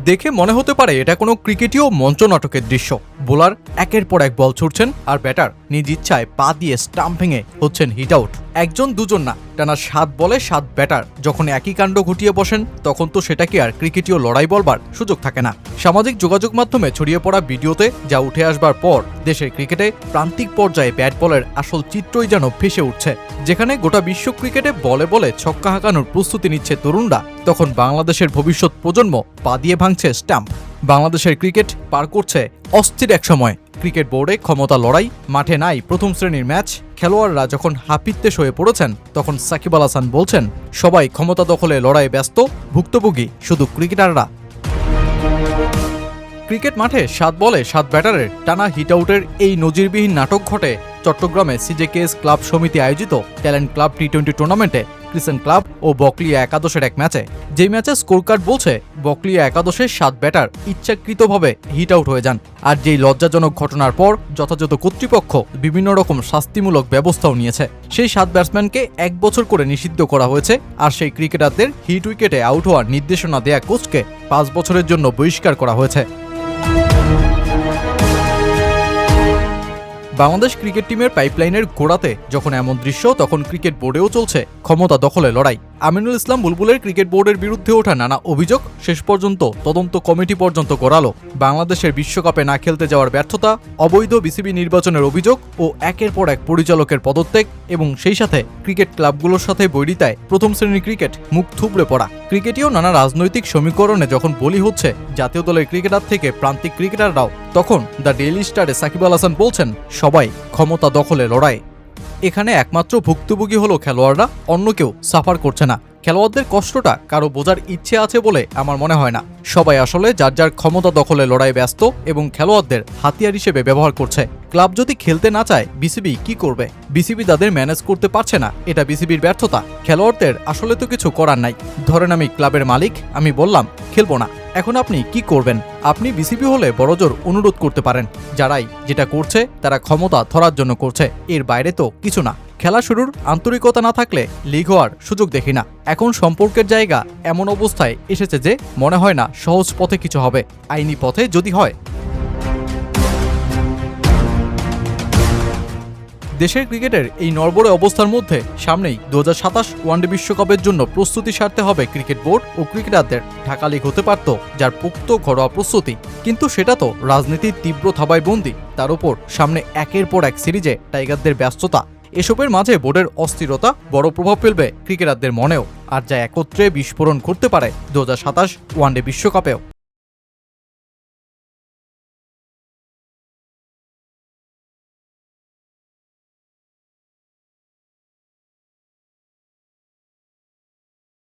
দেখে মনে হতে পারে এটা কোনো ক্রিকেটীয় মঞ্চনাটকের দৃশ্য। বোলার একের পর এক বল ছুড়ছেন আর ব্যাটার নিজ ইচ্ছায় পা দিয়ে স্টাম্প ভেঙে হচ্ছেন হিট আউট। একজন দুজন না, টানা 7 বলে 7 ব্যাটার যখন একই কাণ্ড ঘটিয়ে বসেন তখন তো সেটাকে আর ক্রিকেটীয় লড়াই বলবার সুযোগ থাকে না। সামাজিক যোগাযোগ মাধ্যমে ছড়িয়ে পড়া ভিডিওতে যা উঠে আসবার পর দেশের ক্রিকেটে প্রান্তিক পর্যায়ে ব্যাট বলের আসল চিত্রই যেন ভেসে উঠছে। যেখানে গোটা বিশ্ব ক্রিকেটে বলে বলে ছক্কা হাঁকানোর প্রস্তুতি নিচ্ছে তরুণরা, তখন বাংলাদেশের ভবিষ্যৎ প্রজন্ম পা দিয়ে ভাঙছে স্টাম্প। বাংলাদেশের ক্রিকেট পার করছে অস্থির এক সময়। ক্রিকেট বোর্ডে ক্ষমতা লড়াই, মাঠে নাই প্রথম শ্রেণীর ম্যাচ। খেলোয়াড়রা যখন হাপিত্তেশ হয়ে পড়েছেন তখন সাকিব আল হাসান বলছেন, সবাই ক্ষমতা দখলে লড়াইয়ে ব্যস্ত, ভুক্তভোগী শুধু ক্রিকেটাররা। ক্রিকেট মাঠে 7 বলে 7 ব্যাটারের টানা হিট আউটের এই নজিরবিহীন নাটক ঘটে চট্টগ্রামে সিজেকেএস ক্লাব সমিতি আয়োজিত ট্যালেন্ট ক্লাব টি20 টুর্নামেন্টে ক্রিসেন্ট ক্লাব ও বকলিয়া একাদশের এক ম্যাচে। যেই ম্যাচে স্কোর কার্ড বলছে বকলিয়া একাদশের 7 ব্যাটার ইচ্ছাকৃতভাবে হিট আউট হয়ে যান। আর যেই লজ্জাজনক ঘটনার পর যথাযথ কর্তৃপক্ষ বিভিন্ন রকম শাস্তিমূলক ব্যবস্থাও নিয়েছে। সেই 7 ব্যাটসম্যানকে 1 বছর করে নিষিদ্ধ করা হয়েছে। আর সেই ক্রিকেটারদের হিট উইকেটে আউট হওয়ার নির্দেশনা দেয়া কোচকে 5 বছরের জন্য বহিষ্কার করা হয়েছে। বাংলাদেশ ক্রিকেট টিমের পাইপলাইনের গোড়াতে যখন এমন দৃশ্য, তখন ক্রিকেট বোর্ডেও চলছে ক্ষমতা দখলে লড়াই। আমিনুল ইসলাম বুলবুলের ক্রিকেট বোর্ডের বিরুদ্ধে ওঠা নানা অভিযোগ শেষ পর্যন্ত তদন্ত কমিটি পর্যন্ত গড়ালো। বাংলাদেশের বিশ্বকাপে না খেলতে যাওয়ার ব্যর্থতা, অবৈধ বিসিবি নির্বাচনের অভিযোগ ও একের পর এক পরিচালকের পদত্যাগ এবং সেই সাথে ক্রিকেট ক্লাবগুলোর সাথে বৈরিতায় প্রথম শ্রেণীর ক্রিকেট মুখ থুবড়ে পড়া। ক্রিকেটীয় নানা রাজনৈতিক সমীকরণে যখন বলি হচ্ছে জাতীয় দলের ক্রিকেটার থেকে প্রান্তিক ক্রিকেটাররাও, তখন দ্য ডেইলি স্টারে সাকিব আল হাসান বলছেন, সবাই ক্ষমতা দখলে লড়াই। এখানে একমাত্র ভুক্তভোগী হলো খেলোয়াড়রা, অন্য কেউ সাফার করছে না। খেলোয়াড়দের কষ্টটা কারো বোঝার ইচ্ছে আছে বলে আমার মনে হয় না। সবাই আসলে যার যার ক্ষমতা দখলে লড়াই ব্যস্ত এবং খেলোয়াড়দের হাতিয়ার হিসেবে ব্যবহার করছে। ক্লাব যদি খেলতে না চায় বিসিবি কি করবে? বিসিবি তাদের ম্যানেজ করতে পারছে না, এটা বিসিবির ব্যর্থতা। খেলোয়াড়দের আসলে তো কিছু করার নাই। ধরেন আমি ক্লাবের মালিক, আমি বললাম খেলবো না, এখন আপনি কি করবেন? আপনি বিসিবি হলে বড়জোর অনুরোধ করতে পারেন। যারাই যেটা করছে তারা ক্ষমতা ধরার জন্য করছে, এর বাইরে তো কিছু না। খেলা শুরুর আন্তরিকতা না থাকলে লিগ হওয়ার সুযোগ দেখি না। এখন সম্পর্কের জায়গা এমন অবস্থায় এসেছে যে মনে হয় না সহজ পথে কিছু হবে, আইনি পথে যদি হয়। দেশের ক্রিকেটের এই নড়বড়ে অবস্থার মধ্যে সামনেই 2027 ওয়ানডে বিশ্বকাপের জন্য প্রস্তুতি সারতে হবে ক্রিকেট বোর্ড ও ক্রিকেটারদের। ঢাকা লিগ হতে পারত যার পুক্ত ঘরোয়া প্রস্তুতি, কিন্তু সেটা তো রাজনীতির তীব্র থাবায় বন্দী। তার উপর সামনে একের পর এক সিরিজে টাইগারদের ব্যস্ততা। এসবের মাঝে বোর্ডের অস্থিরতা বড় প্রভাব ফেলবে ক্রিকেটারদের মনেও, আর যা একত্রে বিস্ফোরণ করতে পারে 2027 ওয়ানডে বিশ্বকাপেও।